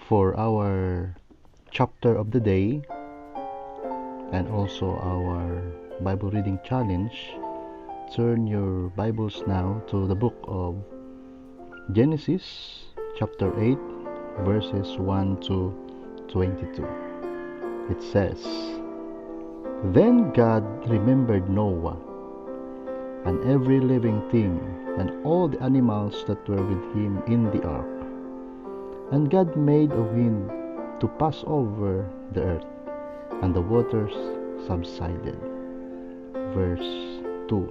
For our chapter of the day and also our Bible reading challenge, turn your Bibles now to the book of Genesis chapter 8 verses 1 to 22. It says, "Then God remembered Noah and every living thing and all the animals that were with him in the ark. And God made a wind to pass over the earth, and the waters subsided." Verse 2.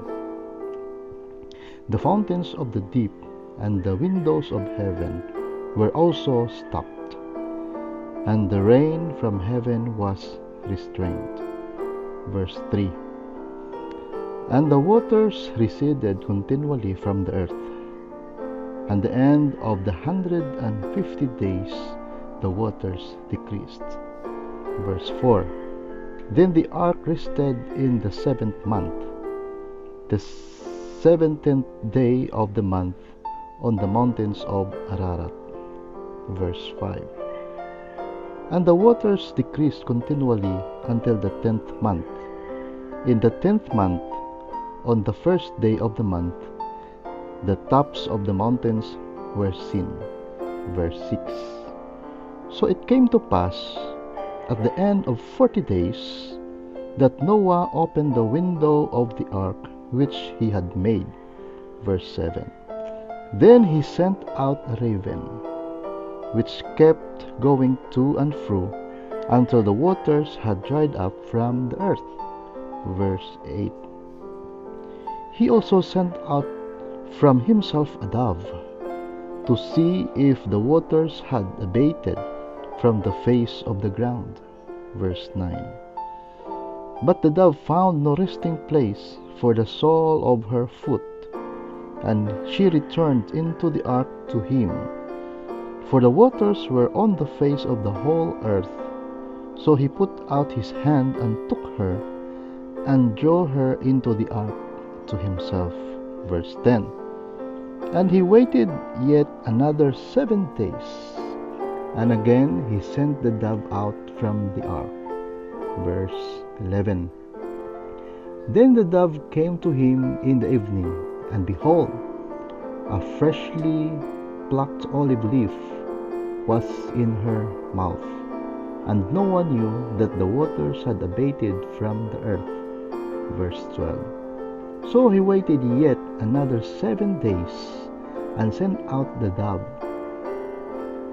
"The fountains of the deep and the windows of heaven were also stopped, and the rain from heaven was restrained." Verse 3. "And the waters receded continually from the earth, and the end of the 150 days the waters decreased." Verse 4. "Then the ark rested in the 7th month, the 17th day of the month, on the mountains of Ararat." Verse 5. "And the waters decreased continually until the 10th month. In the 10th month, on the 1st day of the month, the tops of the mountains were seen." Verse 6. "So it came to pass at the end of 40 days that Noah opened the window of the ark which he had made." Verse 7. "Then he sent out a raven, which kept going to and fro until the waters had dried up from the earth." Verse 8. "He also sent out from himself a dove, to see if the waters had abated from the face of the ground." Verse 9. "But the dove found no resting place for the sole of her foot, and she returned into the ark to him. For the waters were on the face of the whole earth. So he put out his hand and took her, and drew her into the ark to himself." Verse 10. "And he waited yet another 7 days, and again he sent the dove out from the ark." Verse 11. "Then the dove came to him in the evening, and behold, a freshly plucked olive leaf was in her mouth, and no one knew that the waters had abated from the earth." Verse 12. "So he waited yet another 7 days, and sent out the dove,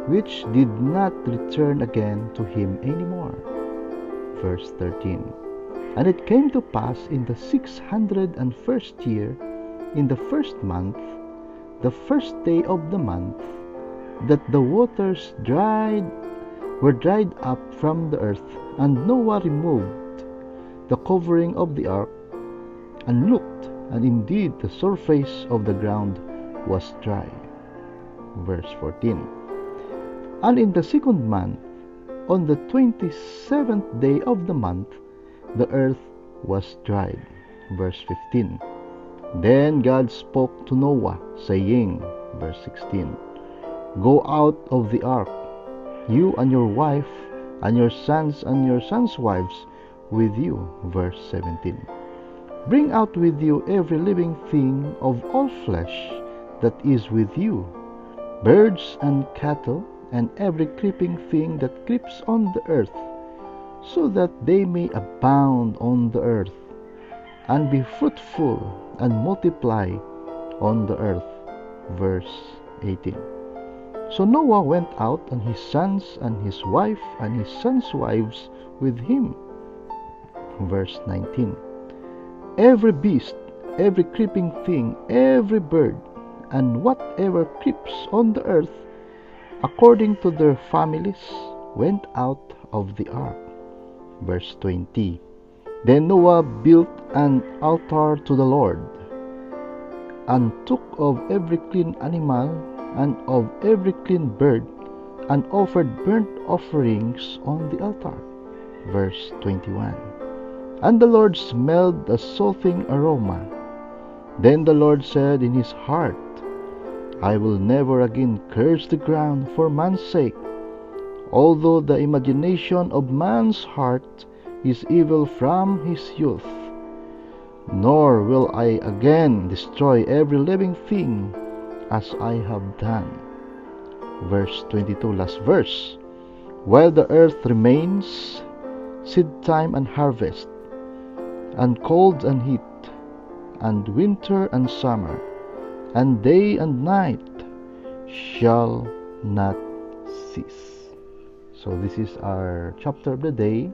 which did not return again to him any more." Verse 13. "And it came to pass in the 601st year, in the 1st month, the 1st day of the month, that the waters were dried up from the earth, and Noah removed the covering of the ark, and looked, and indeed the surface of the ground was dry." Verse 14. "And in the 2nd month, on the 27th day of the month, the earth was dried." Verse 15. "Then God spoke to Noah, saying," verse 16, "Go out of the ark, you and your wife, and your sons' wives with you." Verse 17. "Bring out with you every living thing of all flesh that is with you, birds and cattle, and every creeping thing that creeps on the earth, so that they may abound on the earth, and be fruitful and multiply on the earth." Verse 18. "So Noah went out, and his sons and his wife and his sons' wives with him." Verse 19. "Every beast, every creeping thing, every bird, and whatever creeps on the earth, according to their families, went out of the ark." Verse 20. "Then Noah built an altar to the Lord, and took of every clean animal and of every clean bird, and offered burnt offerings on the altar." Verse 21. "And the Lord smelled a soothing aroma. Then the Lord said in his heart, I will never again curse the ground for man's sake. although the imagination of man's heart is evil from his youth. Nor will I again destroy every living thing as I have done. Verse 22, last verse. While the earth remains, seed time and harvest, and cold and heat, and winter and summer, and day and night shall not cease. So this is our chapter of the day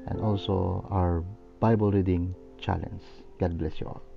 and also our Bible reading challenge. God bless you all.